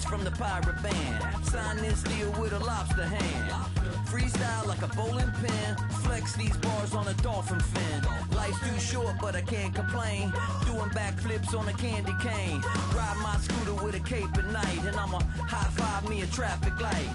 from the pirate band. Sign this deal with a lobster hand. Freestyle like a bowling pin. Flex these bars on a dolphin fin. Life's too short, but I can't complain. Doing backflips on a candy cane. Ride my scooter with a cape at night. And I'ma high five me a traffic light.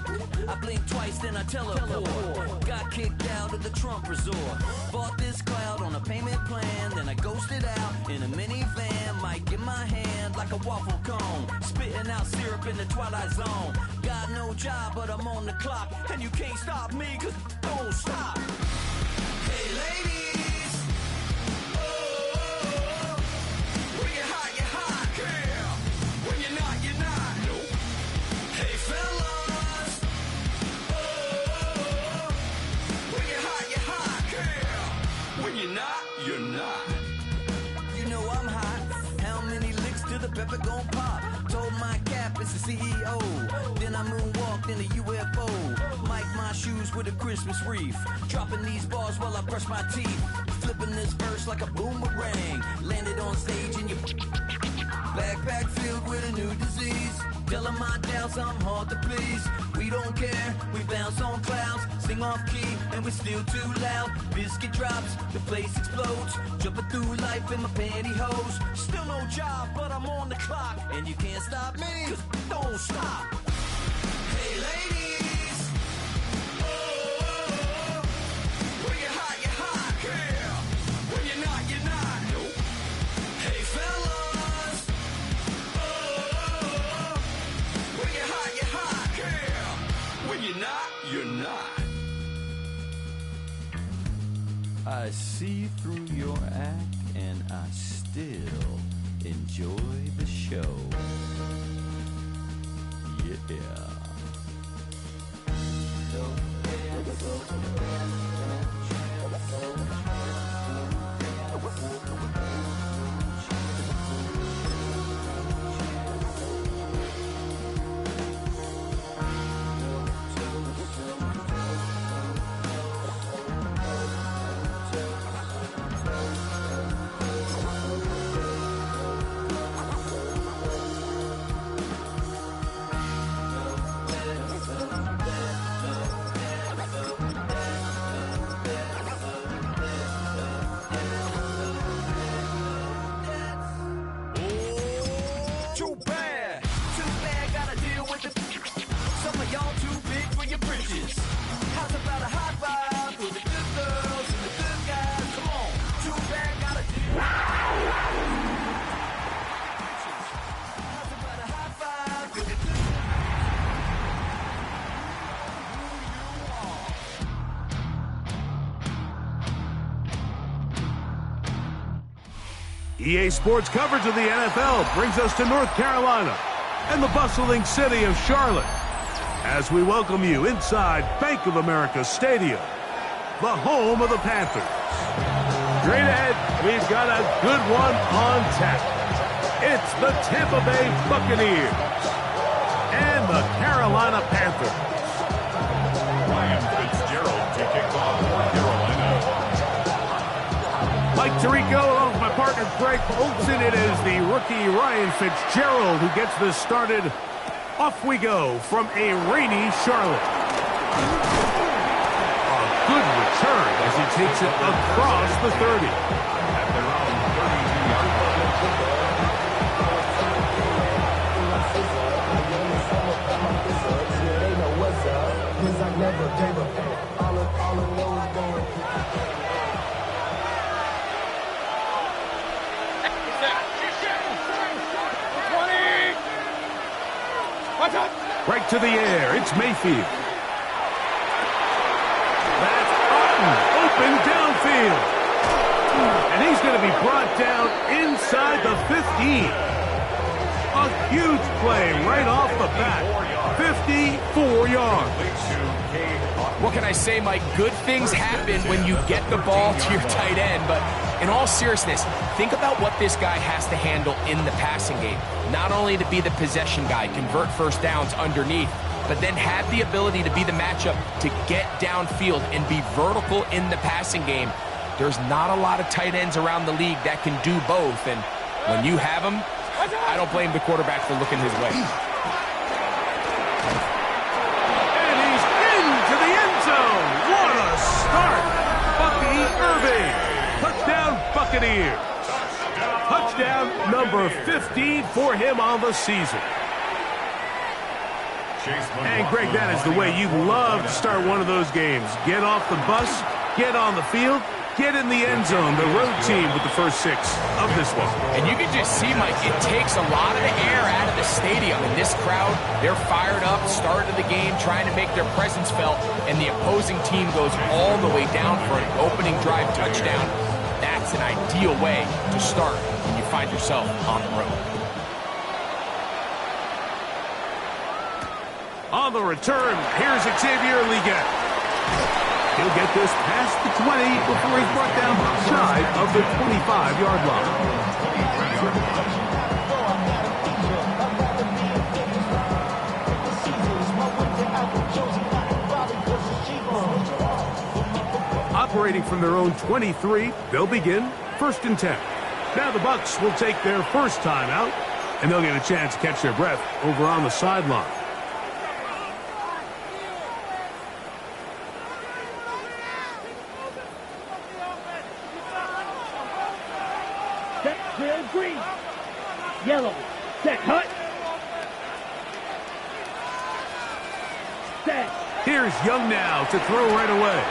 I blink twice, then I teleport. Got kicked out of the Trump resort. Bought this cloud on a payment plan. Then I ghosted out in a minivan. Might get my hand like a waffle cone. Spitting out syrup in the twilight zone. Got no job, but I'm on the clock. And you can't stop me, cause don't stop. Hey ladies, oh, when you're hot, yeah. When you're not, you're not. Nope. Hey fellas, oh, when you're hot, yeah. When you're not, you're not. You know I'm hot. How many licks till the pepper gon' pop? Told my cap it's the CEO. Then I moonwalked in a UFO. Mic my shoes with a Christmas wreath. Dropping these bars while I brush my teeth. Flipping this verse like a boomerang. Landed on stage in your backpack filled with a new disease. Telling my doubts I'm hard to please. We don't care, we bounce on clouds. Sing off key and we're still too loud. Biscuit drops, the place explodes. Jumping through life in my pantyhose. Still no job, but I'm on the clock. And you can't stop me, cause don't stop. Hey ladies, oh, when you're hot, yeah. When you're not, you're not. Nope. Hey fellas, oh, when you're hot, yeah. When you're not, you're not. I see through your act and I still enjoy the show. Yeah. EA Sports coverage of the NFL brings us to North Carolina and the bustling city of Charlotte as we welcome you inside Bank of America Stadium, the home of the Panthers. Straight ahead, we've got a good one on tap. It's the Tampa Bay Buccaneers and the Carolina Panthers. Ryan Fitzgerald to kick off for Carolina. Mike Tirico along with my partner Greg Olson. It is the rookie Ryan Fitzgerald who gets this started. Off we go from a rainy Charlotte. A good return as he takes it across the 30. At their own 32-yard line. Right to the air, it's Mayfield. That's Otten, open downfield. And he's going to be brought down inside the 15. A huge play right off the bat. 54 yards. What can I say, Mike? Good things happen when you get the ball to your tight end, but in all seriousness, think about what this guy has to handle in the passing game. Not only to be the possession guy, convert first downs underneath, but then have the ability to be the matchup to get downfield and be vertical in the passing game. There's not a lot of tight ends around the league that can do both, and when you have them, I don't blame the quarterback for looking his way. Irving. Touchdown, Buccaneers. Touchdown number 15 for him on the season. And, Greg, that is the way you love to start one of those games. Get off the bus, get on the field, get in the end zone. The road team with the first 6 of this one. And you can just see, Mike, it takes a lot of the air out of the stadium. And this crowd, they're fired up, started the game, trying to make their presence felt. And the opposing team goes all the way down for an opening drive touchdown. That's an ideal way to start when you find yourself on the road. On the return, here's Xavier Leggett. He'll get this past the 20 before he's brought down shy of the 25-yard line. Operating from their own 23, they'll begin 1st and 10. Now the Bucs will take their first time out, and they'll get a chance to catch their breath over on the sideline. Green, yellow, set, cut, set. Here's Young now to throw right away.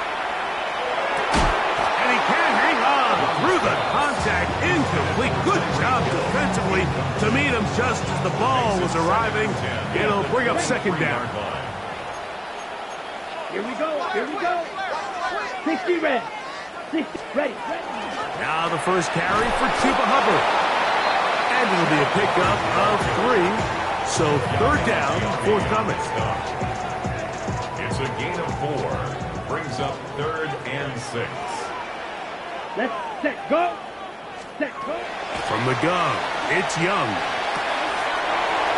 And he can hang on through the contact, incomplete. Good job defensively to meet him just as the ball was arriving. It'll bring up 2nd down. Here we go, 60 red, 60, ready. Now the first carry for Chuba Hubbard. And it'll be a pickup of 3. So 3rd down, forthcoming. It's a gain of 4. Brings up 3rd and 6. Let's set, go. Set, go. From the gun, it's Young.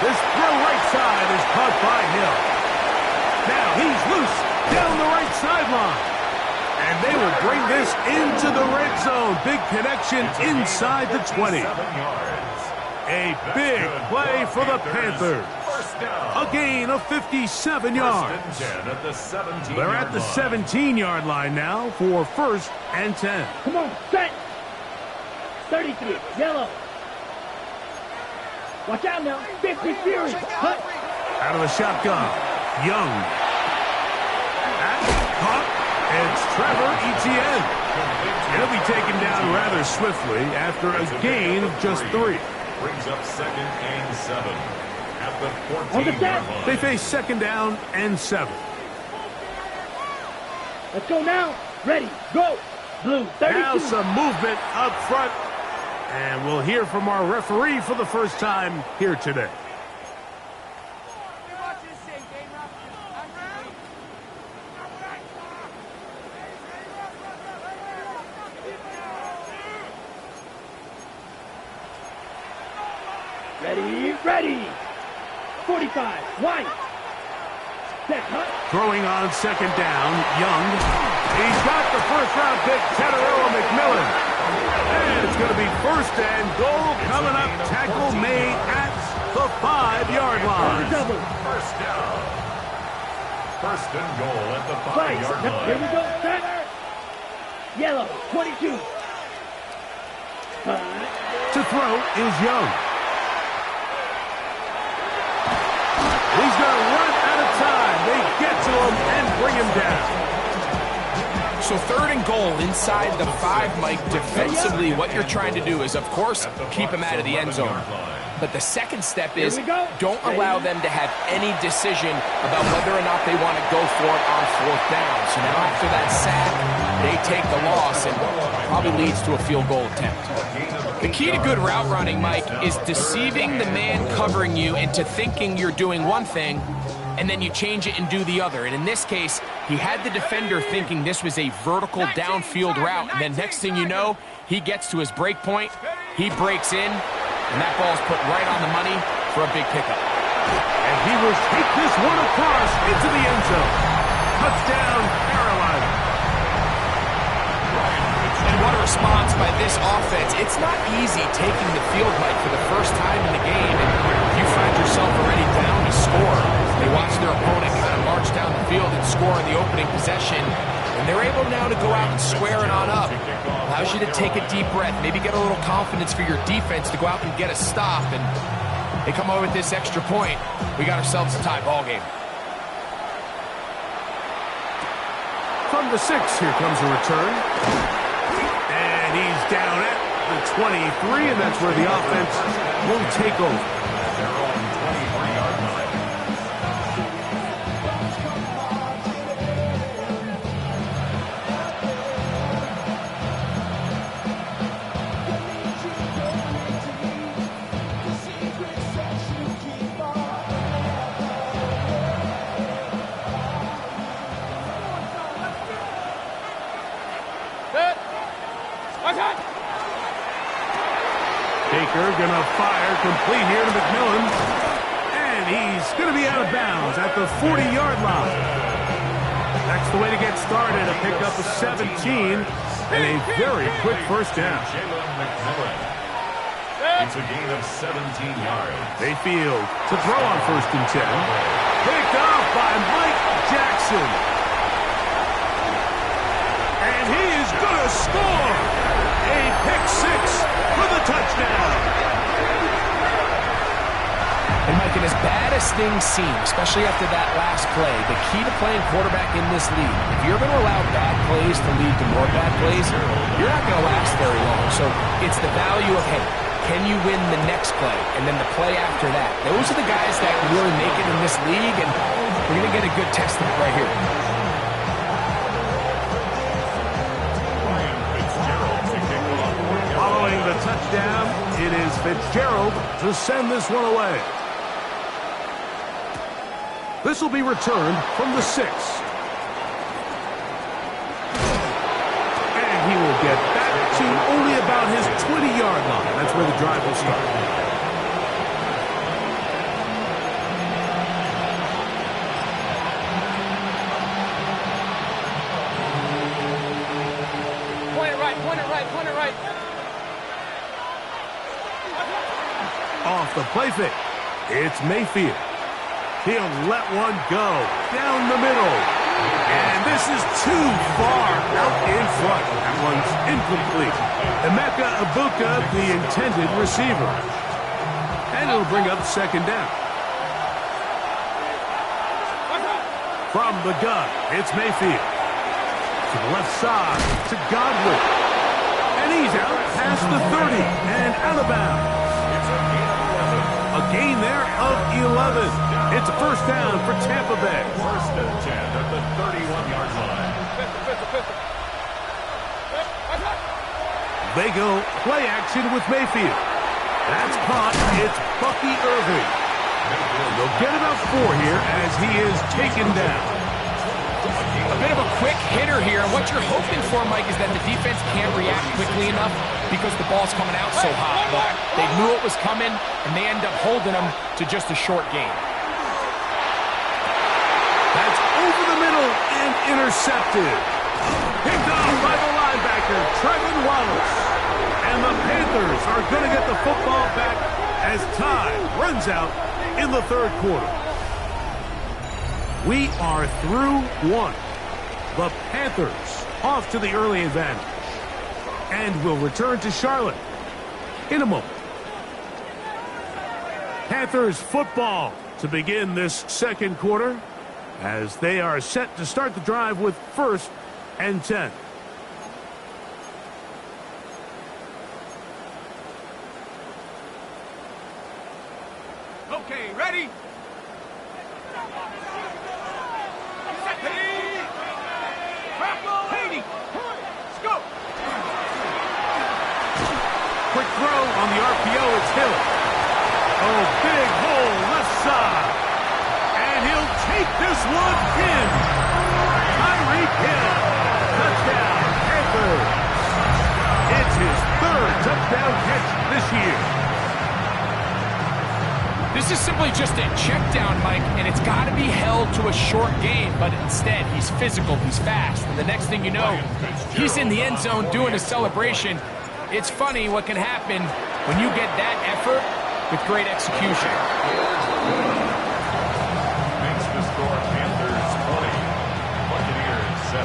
This throw right side is caught by Hill. Now he's loose down the right sideline. And they will bring this into the red zone. Big connection inside the 20. A big play for the Panthers. A gain of 57 yards. They're at the 17-yard line now for 1st and 10. Come on, set. 33, yellow. Watch out now, 50 Fury. Cut. Out of the shotgun, Young. That's caught. It's Trevor Etienne. He'll be taken down rather swiftly after a gain of just 3. Brings up 2nd and 7 at the 14-yard line. They face 2nd down and 7. Let's go now. Ready, go. Blue, 32. Now some movement up front. And we'll hear from our referee for the first time here today. Ready. 45, White. Set, cut. Throwing on 2nd down, Young. He's got the first-round pick, Teteroa McMillan. And it's going to be 1st and goal coming up. Tackle made at the 5-yard line. First down. 1st and goal at the 5-yard line. Here we go, set. Yellow, 22. To throw is Young. He's going to run out of time. They get to him and bring him down. So 3rd and goal inside the 5, Mike. Defensively, what you're trying to do is, of course, keep him out of the end zone. But the second step is don't allow them to have any decision about whether or not they want to go for it on 4th down. So now after that sack, they take the loss and probably leads to a field goal attempt. The key to good route running, Mike, is deceiving the man covering you into thinking you're doing one thing, and then you change it and do the other. And in this case, he had the defender thinking this was a vertical downfield route, and then next thing you know, he gets to his break point, he breaks in, and that ball's put right on the money for a big pickup. And he will take this one across into the end zone. Touchdown, Carolina. And what a response by this offense. It's not easy taking the field, Mike, for the first time in the game, and you find yourself already down to score. They watch their opponent kind of march down the field and score in the opening possession, and they're able now to go out and square it on up. you to take a deep breath, maybe get a little confidence for your defense to go out and get a stop, and they come over with this extra point. We got ourselves a tie ball game. From the 6, here comes a return. And he's down at the 23, and that's where the offense will take over. Their own 23-yard line. Baker gonna fire complete here to McMillan. And he's gonna be out of bounds at the 40-yard line. That's the way to get started. A pickup of 17 and a very quick first down. It's a gain of 17 yards. Mayfield to throw on 1st and 10. Picked off by Mike Jackson. And he is gonna score. A pick 6 for the touchdown. And Mike, and as bad as things seem, especially after that last play, the key to playing quarterback in this league, if you're going to allow bad plays to lead to more bad plays, you're not going to last very long. So it's the value of, hey, can you win the next play and then the play after that? Those are the guys that really make it in this league, and we're going to get a good test of it right here. Following the touchdown, it is Fitzgerald to send this one away. This will be returned from the 6. And he will get back to only about his 20-yard line. That's where the drive will start. Point it right. Off the play fake. It's Mayfield. He'll let one go down the middle. And this is too far out in front. That one's incomplete. Emeka Ibuka, the intended receiver. And it'll bring up 2nd down. From the gun, it's Mayfield. To the left side, to Godwin. And he's out past the 30 and out of bounds. A gain there of 11. It's a first down for Tampa Bay. 1st and 10 at the 31-yard line. They go play action with Mayfield. That's caught. It's Bucky Irving. They'll get about 4 here as he is taken down. A bit of a quick hitter here. What you're hoping for, Mike, is that the defense can't react quickly enough because the ball's coming out so hot. But they knew it was coming, and they end up holding them to just a short gain. That's over the middle and intercepted. Picked off by the linebacker, Trevin Wallace. And the Panthers are going to get the football back as time runs out in the 3rd quarter. We are through 1. The Panthers off to the early advantage. And will return to Charlotte in a moment. Panthers football to begin this 2nd quarter as they are set to start the drive with 1st and 10. Okay, ready? Quick throw on the RPO, it's Hill. Oh, big hole left side. And he'll take this one in. Tyreek Hill. Touchdown, Panthers. It's his 3rd touchdown catch this year. This is simply just a check down, Mike, and it's got to be held to a short gain, but instead he's physical, he's fast, and the next thing you know, he's in the end zone doing a celebration. It's funny what can happen when you get that effort with great execution. Makes the score Panthers 20, Buccaneers 7.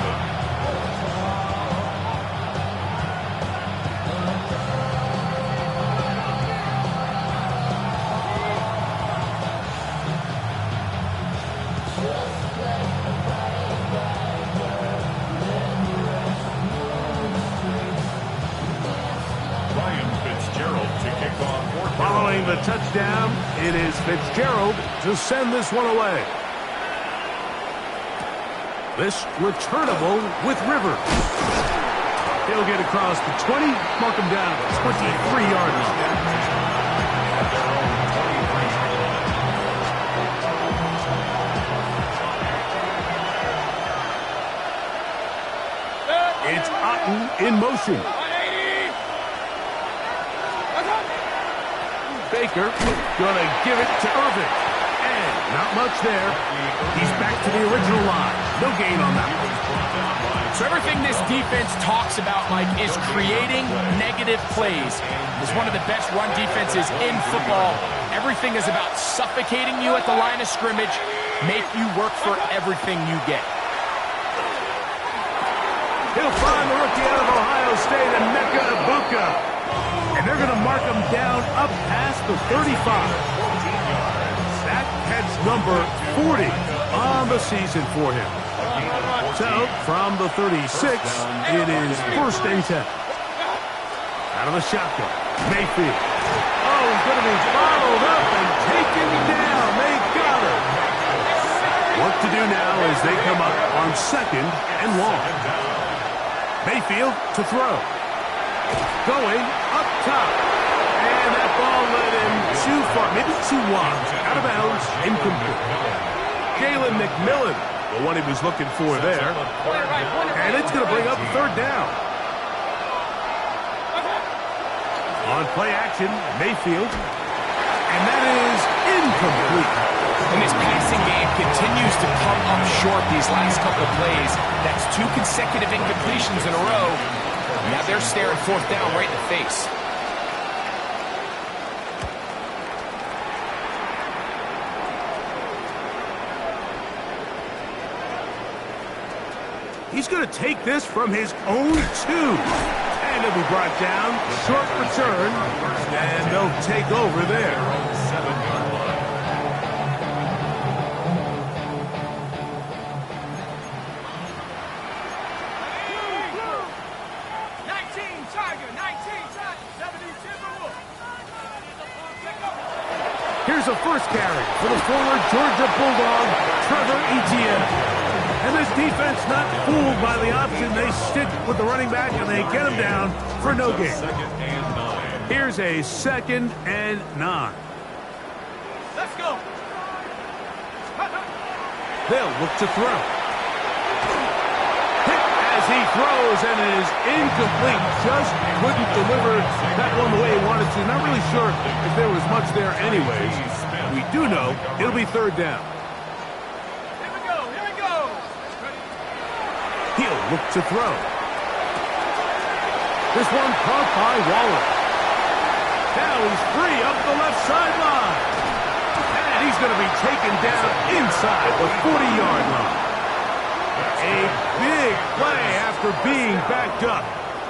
Fitzgerald to send this one away. This returnable with Rivers. He'll get across the 20, mark him down at the 23-yard line. It's Otten in motion. Baker gonna give it to Irvin. And not much there. He's back to the original line. No gain on that one. So everything this defense talks about, Mike, is creating negative plays. It's one of the best run defenses in football. Everything is about suffocating you at the line of scrimmage, make you work for everything you get. He'll find the rookie out of Ohio State, Emeka Egbuka. And they're going to mark him down up past the 35. That catch number 40 on the season for him. So, from the 36, it is 1st and 10. Out of the shotgun, Mayfield. Oh, he's going to be followed up and taken down. They got him. Work to do now as they come up on 2nd and long. Mayfield to throw. Going up top. And that ball led him too far, maybe too wide. Out of bounds, incomplete. Jalen McMillan, the one he was looking for there. And it's going to bring up 3rd down. On play action, Mayfield. And that is incomplete. And this passing game continues to come up short these last couple of plays. That's 2 consecutive incompletions in a row. Now they're staring 4th down right in the face. He's going to take this from his own 2. And he'll be brought down. Short return. And they'll take over there. 7-yard line. Here's a first carry for the former Georgia Bulldog, Trevor Etienne. And this defense not fooled by the option. They stick with the running back and they get him down for no gain. 2nd and 9. Here's a 2nd and 9. Let's go. They'll look to throw. Hit as he throws and it is incomplete. Just couldn't deliver that one the way he wanted to. Not really sure if there was much there anyways. We do know it'll be 3rd down. He'll look to throw. This one caught by Waller. Now he's free up the left sideline. And he's going to be taken down inside the 40-yard line. A big play after being backed up.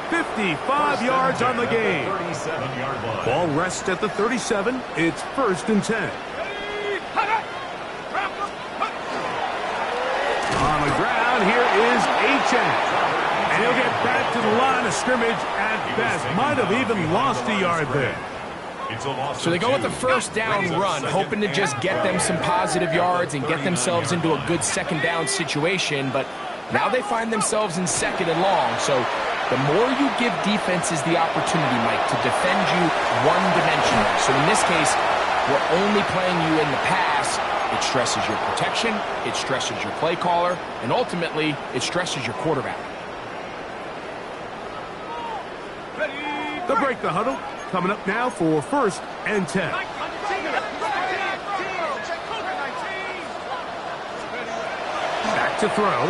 55 yards on the game. 37-yard line. Ball rests at the 37. It's 1st and 10. On the ground, here is Achane. And he'll get back to the line of scrimmage at best. Might have even lost a yard there. So they go with the 1st down run, hoping to just get them some positive yards and get themselves into a good 2nd down situation. But now they find themselves in 2nd and long. So the more you give defenses the opportunity, Mike, to defend you one-dimensionally. So in this case, we're only playing you in the pass. It stresses your protection, it stresses your play caller, and ultimately, it stresses your quarterback. They'll break the huddle. Coming up now for 1st and 10. Back to throw.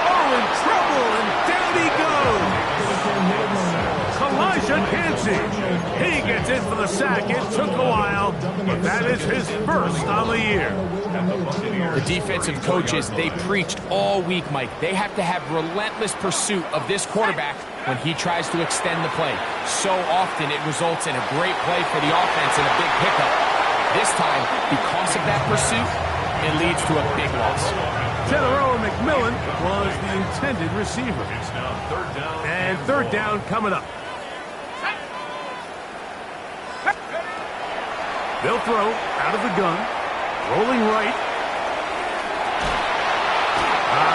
Oh, in trouble, and down he goes. Elijah Kancey. He gets in for the sack. It took a while, but that is his 1st on the year. The defensive coaches, they preached all week, Mike. They have to have relentless pursuit of this quarterback when he tries to extend the play. So often it results in a great play for the offense and a big pickup. This time, because of that pursuit, it leads to a big loss. General McMillan was the intended receiver. It's now 3rd down. And 3rd down coming up. They'll throw out of the gun. Rolling right.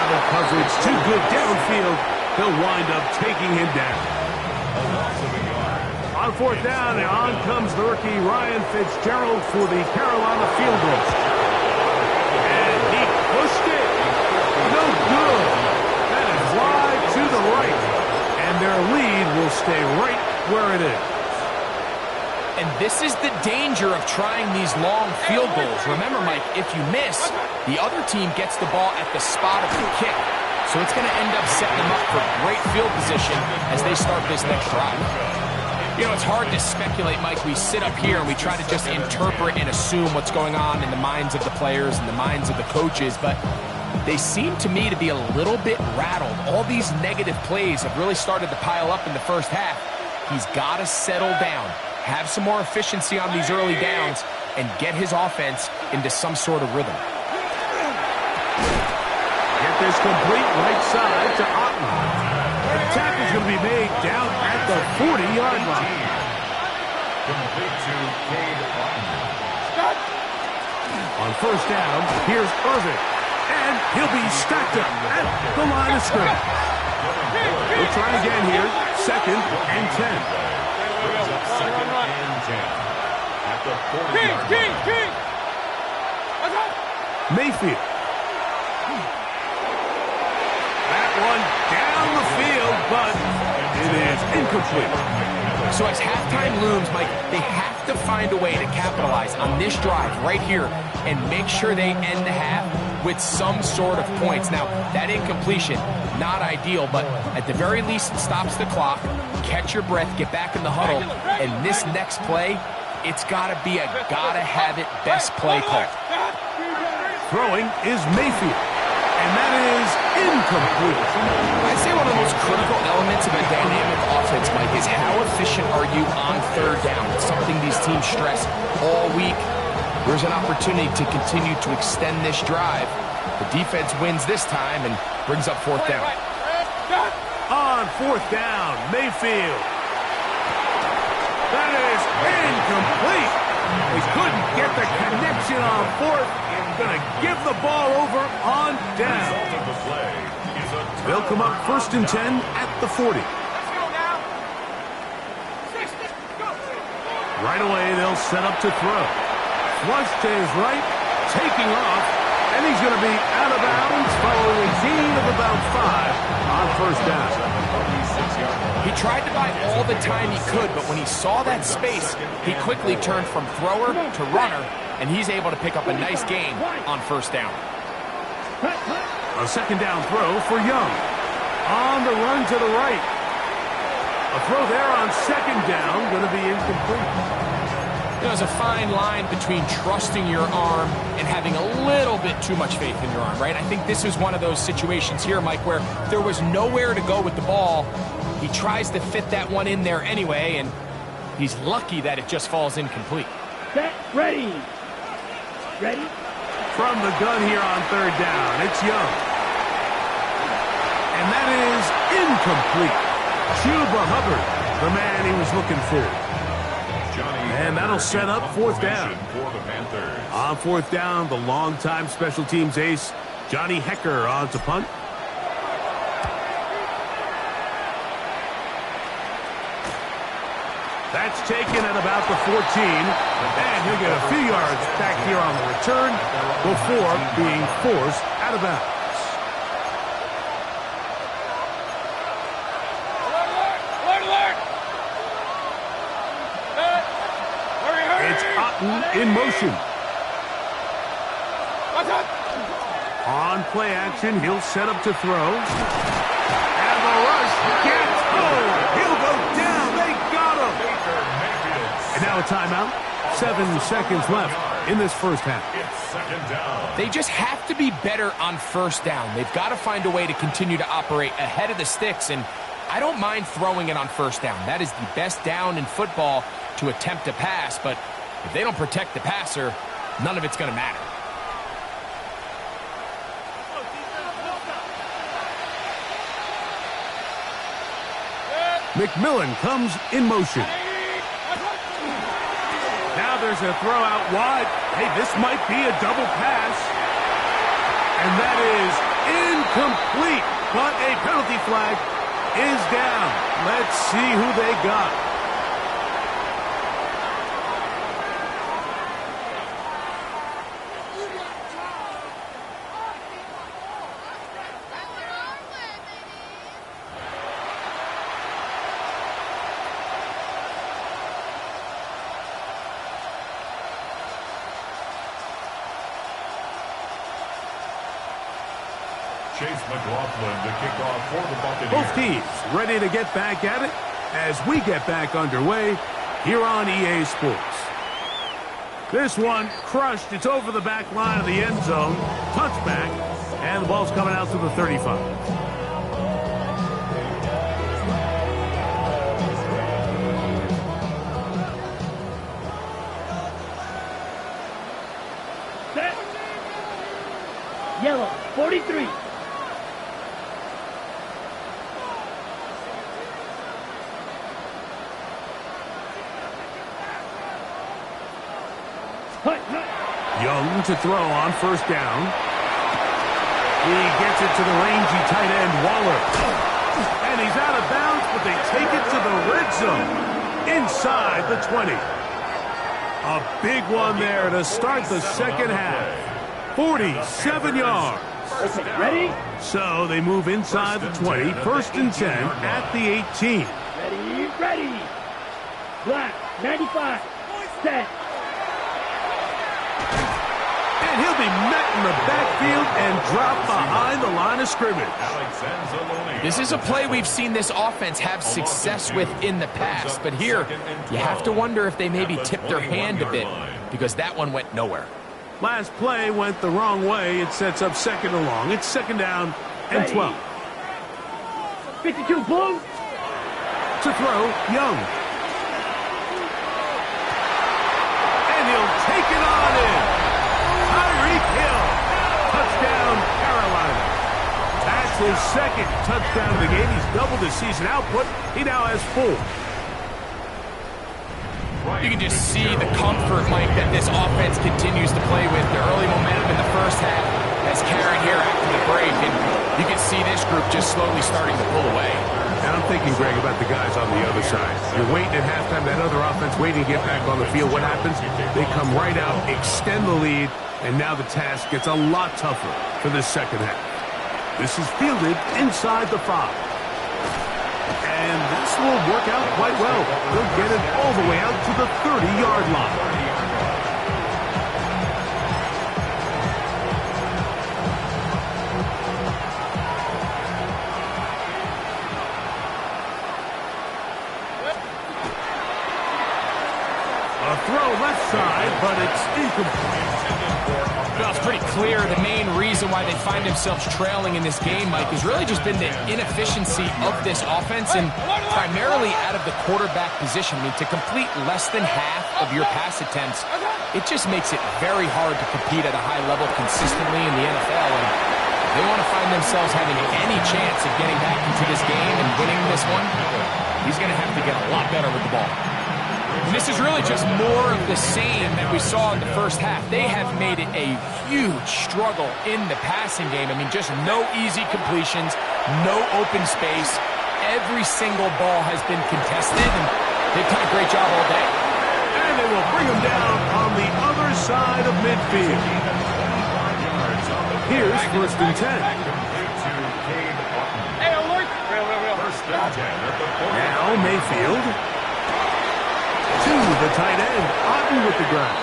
The coverage too good downfield. They'll wind up taking him down. On fourth down, and on comes the rookie Ryan Fitzgerald for the Carolina field goal. And he pushed it. No good. That is wide to the right. And their lead will stay right where it is. And this is the danger of trying these long field goals. Remember, Mike, if you miss, the other team gets the ball at the spot of the kick. So it's going to end up setting them up for great field position as they start this next drive. You know, it's hard to speculate, Mike. We sit up here and we try to just interpret and assume what's going on in the minds of the players and the minds of the coaches, but they seem to me to be a little bit rattled. All these negative plays have really started to pile up in the first half. He's got to settle down, have some more efficiency on these early downs, and get his offense into some sort of rhythm. Get this complete right side to Otten. The tackle's going to be made down at the 40-yard line. Complete to Cade Otten. On first down, here's Irvin. And he'll be stacked up at the line of scrimmage. We'll try again here. 2nd and 10. Brings up 2nd and 10. At the 40-yard line. Mayfield. That one down the field, but it is incomplete. So as halftime looms, Mike, they have to find a way to capitalize on this drive right here and make sure they end the half with some sort of points. Now, that incompletion, not ideal, but at the very least, it stops the clock. Catch your breath, get back in the huddle, and this next play, it's got to be a gotta-have-it best play call. Throwing is Mayfield, and that is incomplete. I'd say one of the most critical elements of a dynamic offense, Mike, is how efficient are you on third down? It's something these teams stress all week. There's an opportunity to continue to extend this drive. The defense wins this time and brings up fourth down. On fourth down, Mayfield. That is incomplete. They couldn't get the connection on fourth. Going to give the ball over on down. They'll come up 1st and 10 at the 40. Right away, they'll set up to throw. Flush to his right, taking off, and he's going to be out of bounds following a gain of about 5 on first down. He tried to buy all the time he could, but when he saw that space, he quickly turned from thrower to runner, and he's able to pick up a nice gain on first down. A 2nd down throw for Young. On the run to the right. A throw there on 2nd down, going to be incomplete. There's a fine line between trusting your arm and having a little bit too much faith in your arm, right? I think this is one of those situations here, Mike, where there was nowhere to go with the ball. He tries to fit that one in there anyway, and he's lucky that it just falls incomplete. Set, ready. Ready? From the gun here on 3rd down, it's Young. And that is incomplete. Chuba Hubbard, the man he was looking for. And that'll set up 4th down. On 4th down, the longtime special teams ace, Johnny Hecker, on to punt. That's taken at about the 14. And he'll get a few yards back here on the return before being forced out of bounds. It's Otten in motion. On play action, he'll set up to throw. And the rush gets home. He'll go down. They got him. And now a timeout. 7 seconds left in this first half. They just have to be better on first down. They've got to find a way to continue to operate ahead of the sticks, and I don't mind throwing it on first down. That is the best down in football to attempt a pass, but if they don't protect the passer, none of it's going to matter. McMillan comes in motion. Now Now there's a throw out wide. Hey, this might be a double pass. And that is incomplete. But a penalty flag is down. Let's see who they got. Chase McLaughlin to kick off for the Buccaneers. Both teams ready to get back at it as we get back underway here on EA Sports. This one crushed. It's over the back line of the end zone. Touchback. And the ball's coming out to the 35. Set. Yellow, 43. Young to throw on first down. He gets it to the rangy tight end, Waller. And he's out of bounds, but they take it to the red zone inside the 20. A big one there to start the second half. 47 yards. Okay, ready? So they move inside the 20, first and 10 at the 18. Ready. Black, 95. Set. And he'll be met in the backfield and dropped behind the line of scrimmage. This is a play we've seen this offense have success with in the past, but here you have to wonder if they maybe tipped their hand a bit because that one went nowhere. Last play went the wrong way. It sets up second and long. It's second down and 12. 52 blue. To throw, Young. And he'll take it on in. Tyreek Hill. Touchdown, Carolina. That's his second touchdown of the game. He's doubled his season output. He now has 4. You can just see the comfort, Mike, that this offense continues to play with. The early momentum in the first half has carried here after the break, and you can see this group just slowly starting to pull away. And I'm thinking, Greg, about the guys on the other side. You're waiting at halftime, that other offense waiting to get back on the field. What happens? They come right out, extend the lead, and now the task gets a lot tougher for this second half. This is fielded inside the 5. And this will work out quite well. They'll get it all the way out to the 30-yard line. A throw left side, but it's incomplete. Well, it's pretty clear the main reason why they find themselves trailing in this game, Mike, has really just been the inefficiency of this offense and primarily out of the quarterback position. I mean, to complete less than half of your pass attempts, it just makes it very hard to compete at a high level consistently in the NFL. And if they want to find themselves having any chance of getting back into this game and winning this one, he's going to have to get a lot better with the ball. And this is really just more of the same that we saw in the first half. They have made it a huge struggle in the passing game. I mean, just no easy completions, no open space. Every single ball has been contested, and they've done a great job all day. And they will bring him down on the other side of midfield. Here's first and 10. Hey, alert! Now Mayfield. To the tight end, Otten with the ground.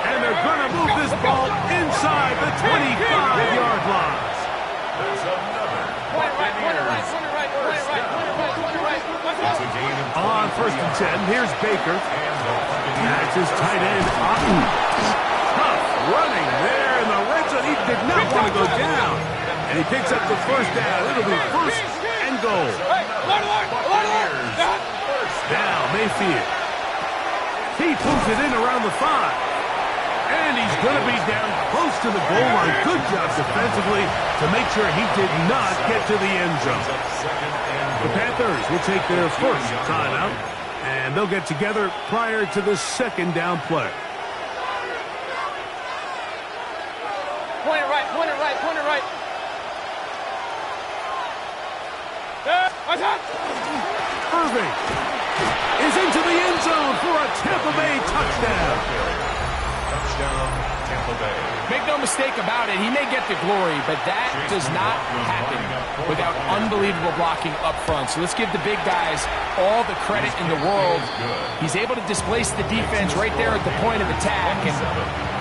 And they're going to move this ball inside the 25-yard line. On first and 10, here's Baker. That's his tight end, Otten. Tough running there in the red zone. He did not want to go down. And he picks up the first down. It'll be first and goal. Now Mayfield. He pulls it in around the 5. And he's going to be down close to the goal line. Good job defensively to make sure he did not get to the end zone. The Panthers will take their first timeout. And they'll get together prior to the second down play. Point it right, point it right, point it right. Irving is into the end zone for a Tampa Bay touchdown. Touchdown, Tampa Bay. Make no mistake about it, he may get the glory, but that does not happen without unbelievable blocking up front. So let's give the big guys all the credit in the world. He's able to displace the defense right there at the point of attack, and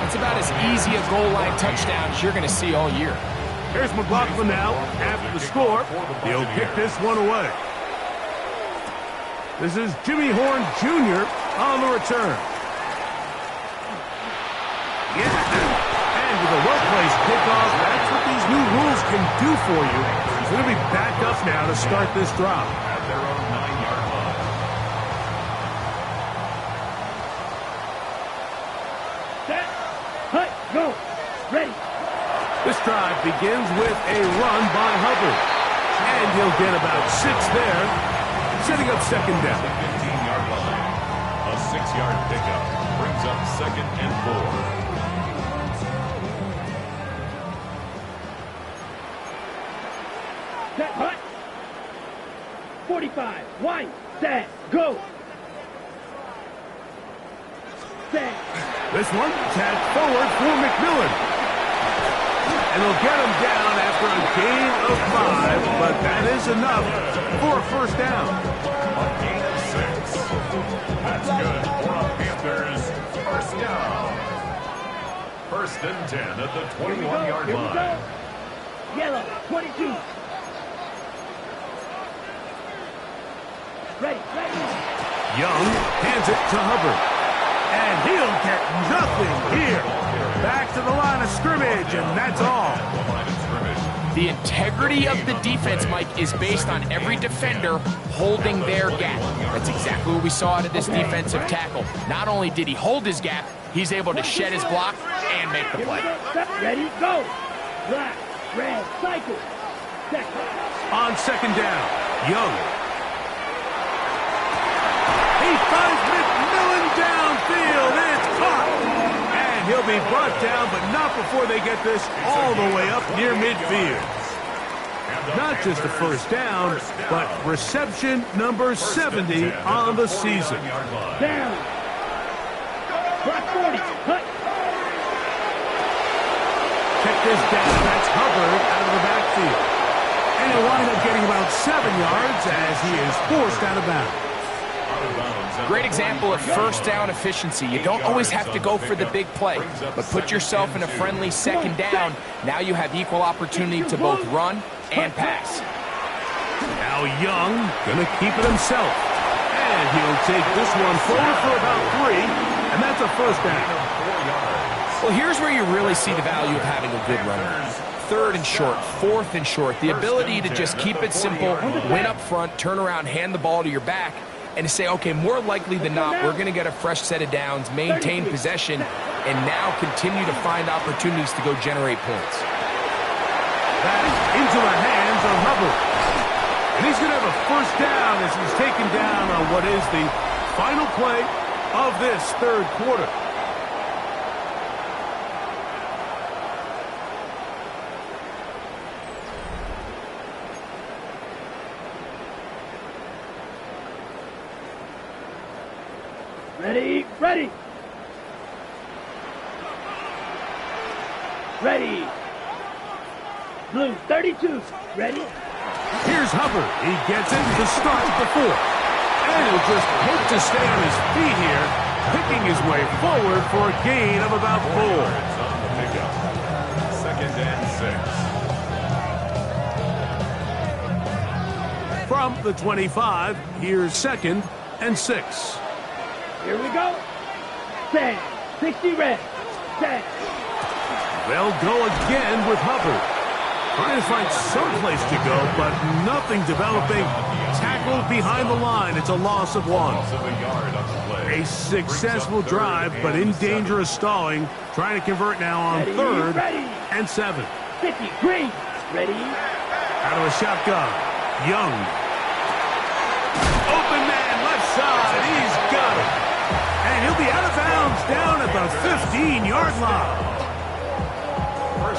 that's about as easy a goal line touchdown as you're going to see all year. Here's McLaughlin now. After the score, he'll kick this one away. This is Jimmy Horn Jr. on the return. Yeah, and with a well-placed kickoff, that's what these new rules can do for you. They're going to be backed up now to start this drive. At their own 9-yard line. Set, hut, go, ready. This drive begins with a run by Hubbard. And he'll get about 6 there, setting up second down. 15-yard line. A 6-yard pickup brings up 2nd and 4. Set, hut. 45, wide, set, go. Set. This one tagged forward for McMillan. And they'll get him down after a gain of 5, but that is enough for a first down. A gain of 6. That's good for a Panthers first down. 1st and 10 at the 21-yard Here we line. go. Yellow, 22. Ready, ready. Young hands it to Hubbard. And he'll get nothing here. Back to the line of scrimmage, and that's all. The integrity of the defense, Mike, is based on every defender holding their gap. That's exactly what we saw out of this defensive tackle. Not only did he hold his gap, he's able to shed his block and make the play. Ready, go. Black, red, cycle. Set. On second down, Young. He finds McMillan downfield. It's caught. And he'll be brought down, but not before they get this all the way up near midfield. Not just a first down, but reception number 70 on the season. Down. Block 40. Hut. Check this down. That's Hubbard out of the backfield. And he'll wind up getting about 7 yards as he is forced out of bounds. Great example of first down efficiency. You don't always have to go for the big play, but put yourself in a friendly second down. Now you have equal opportunity to both run and pass. Now Young gonna keep it himself. And he'll take this one forward for about 3, and that's a first down. Well, here's where you really see the value of having a good runner. 3rd and short, 4th and short. The ability to just keep it simple, win up front, turn around, hand the ball to your back, and to say, okay, more likely than not, we're going to get a fresh set of downs, maintain possession, and now continue to find opportunities to go generate points. That's into the hands of Hubbard. And he's going to have a first down as he's taken down on what is the final play of this 3rd quarter. Ready, ready. Ready. Blue, 32. Ready. Here's Hubbard. He gets it to start the 4th. And he'll just hope to stay on his feet here, picking his way forward for a gain of about 4. 2nd and 6. From the 25, here's 2nd and 6. Here we go. Set. 60 red. Set. They'll go again with Hubbard. Trying to find some place to go, but nothing developing. Tackled behind the line. It's a loss of 1. A successful drive, but in danger of stalling. Trying to convert now on 3rd and 7. 50 green. Ready. Out of a shotgun. Young. Open man, left side. 15-yard line.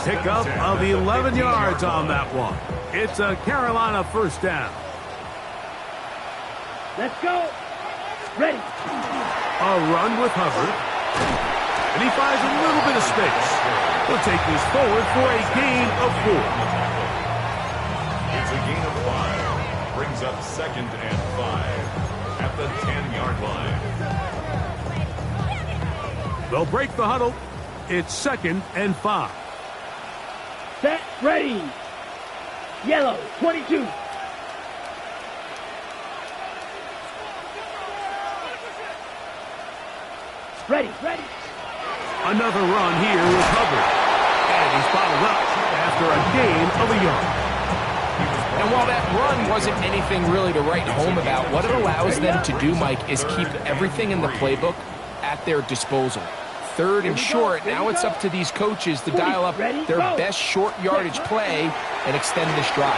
Pickup of 11 yards on that one. It's a Carolina first down. Let's go. Ready. A run with Hubbard. And he finds a little bit of space. He'll take this forward for a gain of 4. It's a gain of 5. Brings up 2nd and 5 at the 10-yard line. They'll break the huddle. It's 2nd and 5. Set. Ready. Yellow. 22. Ready. Ready. Another run here with Hubbard. And he's bottled up after a gain of a yard. And while that run wasn't anything really to write home about, what it allows them to do, Mike, is keep everything in the playbook at their disposal. 3rd and short, now it's up to these coaches to dial up their best short yardage play and extend this drive.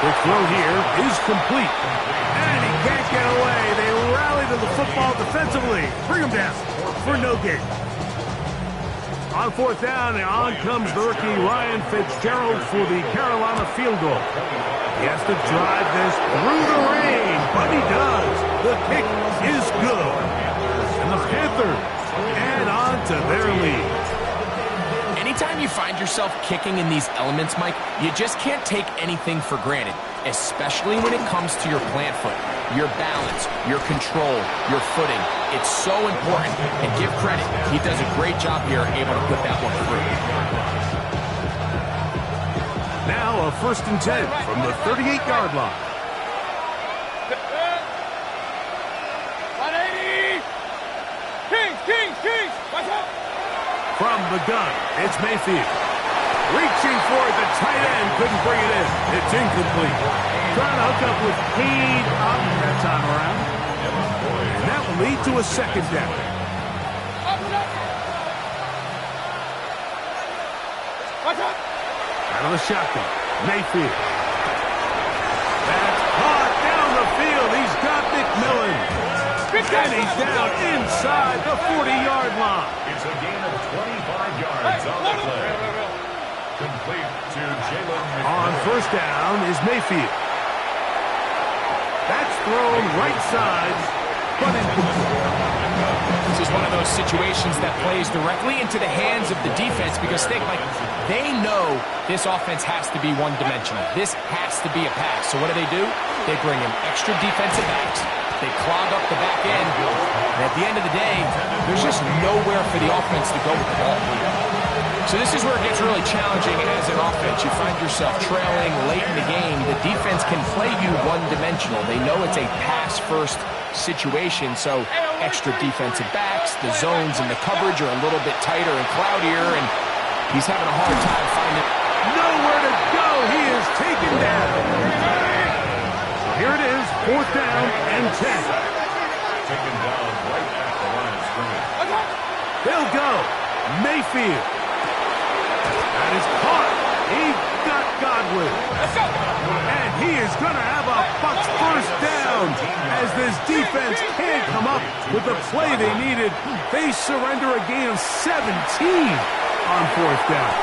The throw here is complete. And he can't get away. They rally to the football defensively. Bring him down for no gain. On 4th down, on comes the rookie Ryan Fitzgerald for the Carolina field goal. He has to drive this through the rain, but he does. The kick is good. And the Panthers add on to their lead. Anytime you find yourself kicking in these elements, Mike, you just can't take anything for granted, especially when it comes to your plant foot, your balance, your control, your footing. It's so important, and give credit. He does a great job here able to put that one through. Now a 1st and 10 from the 38-yard line. 180. Kings. Watch out. From the gun, it's Mayfield. Reaching for it, the tight end couldn't bring it in. It's incomplete. Trying to hook up with Cade Otton that time around. And that will lead to a 2nd down. Out of the shotgun, Mayfield. That's caught down the field. He's got McMillan. And he's down inside the 40-yard line. It's a gain of 25 yards on the play. Complete to Jalen McMillan. On 1st down is Mayfield. That's thrown right side, but incomplete. This is one of those situations that plays directly into the hands of the defense because they know this offense has to be one-dimensional. This has to be a pass. So what do? They bring in extra defensive backs. They clog up the back end. And at the end of the day, there's just nowhere for the offense to go with the ball. So this is where it gets really challenging as an offense. You find yourself trailing late in the game. The defense can play you one-dimensional. They know it's a pass-first situation, so extra defensive backs, the zones and the coverage are a little bit tighter and cloudier, and he's having a hard time finding nowhere to go. He is taken down. So here it is, 4th down and 10. Taken down right at the line of scrimmage. They'll go. Mayfield. That is caught. He got Godwin. And he is going to have a Bucs first down as this defense can't come up with the play they needed. They surrender a gain of 17 on 4th down.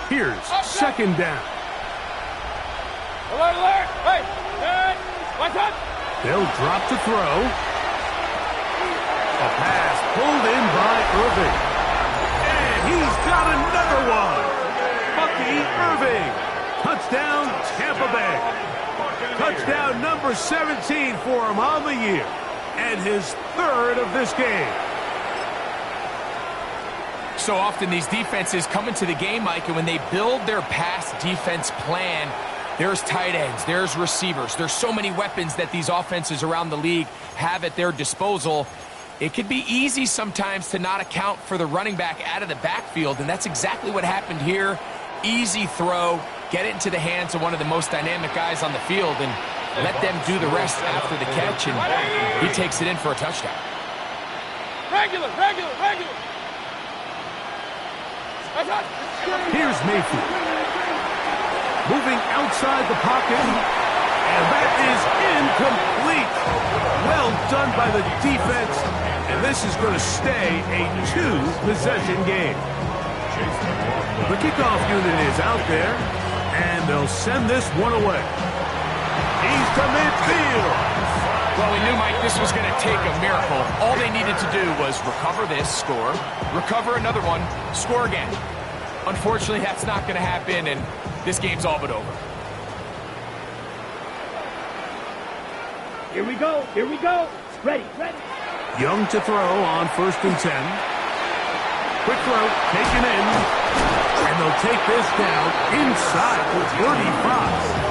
Here's 2nd down. Alert, alert! Hey! Watch out! They'll drop to throw. A pass pulled in by Irving. And he's got another one. Bucky Irving. Touchdown, Tampa Bay. Touchdown number 17 for him on the year. And his 3rd of this game. So often these defenses come into the game, Mike, and when they build their pass defense plan, there's tight ends, there's receivers, there's so many weapons that these offenses around the league have at their disposal. It could be easy sometimes to not account for the running back out of the backfield, and that's exactly what happened here. Easy throw, get it into the hands of one of the most dynamic guys on the field, and let them do the rest after the catch, and he takes it in for a touchdown. Regular. Here's Mayfield. Moving outside the pocket. And that is incomplete. Well done by the defense. And this is going to stay a 2-possession game. The kickoff unit is out there. And they'll send this one away. He's to midfield. Well, we knew, Mike, this was going to take a miracle. All they needed to do was recover this, score, recover another one, score again. Unfortunately, that's not going to happen, and this game's all but over. Here we go. Ready. Young to throw on 1st and 10. Quick throw, taken in. And they'll take this down inside the 35.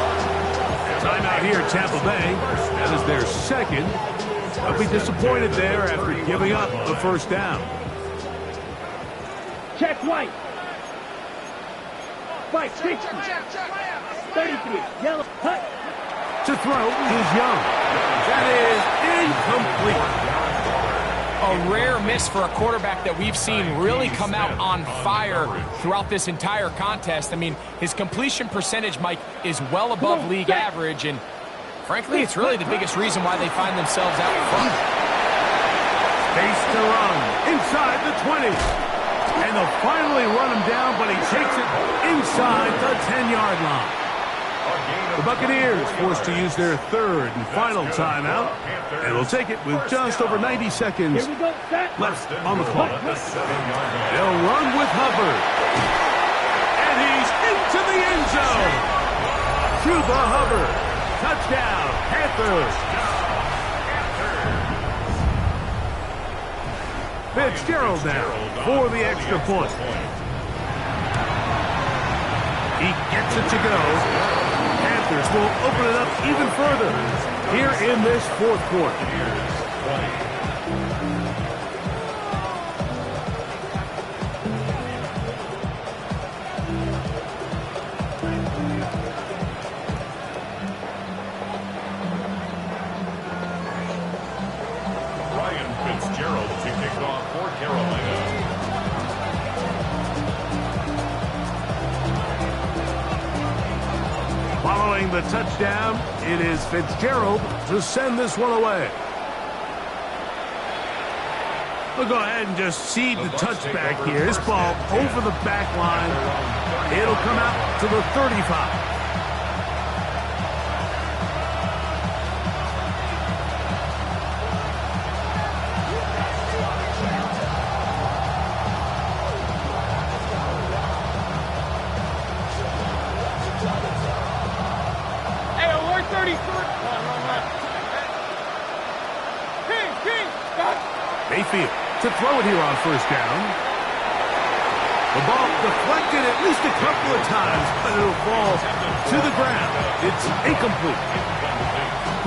Timeout here, Tampa Bay. That is their second. They'll be disappointed there after giving up the first down. Check White. 560. 33. Yellow. Hut. To throw is Young. That is incomplete. A rare miss for a quarterback that we've seen really come out on fire throughout this entire contest. I mean, his completion percentage, Mike, is well above league average, and frankly, it's really the biggest reason why they find themselves out in front. Space to run inside the 20. And they'll finally run him down, but he takes it inside the 10-yard line. The Buccaneers forced to use their 3rd and final timeout, and they'll take it with just over 90 seconds left on the clock. They'll run with Hubbard, and he's into the end zone. Chuba Hubbard, touchdown, Panthers. Fitzgerald now for the extra point. He gets it to go. Panthers will open it up even further here in this 4th quarter. Ryan Fitzgerald to kick off for Carolina. Following the touchdown, it is Fitzgerald to send this one away. We'll go ahead and just cede the touchback here. This ball over the back line. It'll come out to the 35. Mayfield to throw it here on 1st down. The ball deflected at least a couple of times, but it'll fall to the ground. It's incomplete.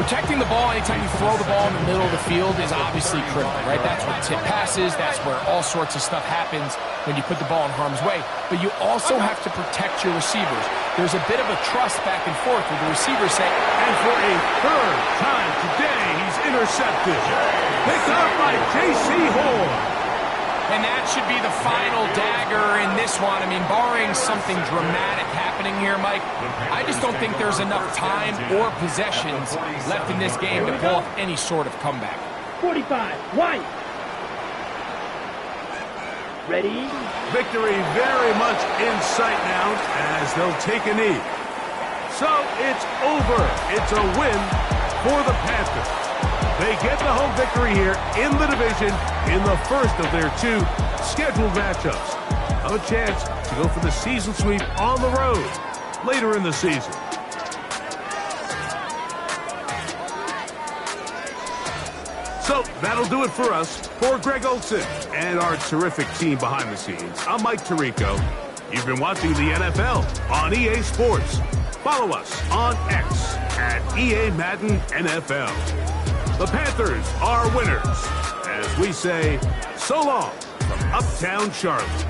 Protecting the ball anytime you throw the ball in the middle of the field is obviously critical, right? That's where tip passes, that's where all sorts of stuff happens when you put the ball in harm's way. But you also have to protect your receivers. There's a bit of a trust back and forth where the receivers say, and for a 3rd time today, he's intercepted. Picked up by J.C. Horn. And that should be the final dagger in this one. I mean, barring something dramatic happening here, Mike, I just don't think there's enough time or possessions left in this game to pull off any sort of comeback. 45, White. Ready? Victory very much in sight now as they'll take a knee. So it's over. It's a win for the Panthers. They get the home victory here in the division in the first of their 2 scheduled matchups. A chance to go for the season sweep on the road later in the season. So that'll do it for us. For Greg Olson and our terrific team behind the scenes, I'm Mike Tirico. You've been watching the NFL on EA Sports. Follow us on X at EA Madden NFL. The Panthers are winners, as we say, so long from Uptown Charlotte.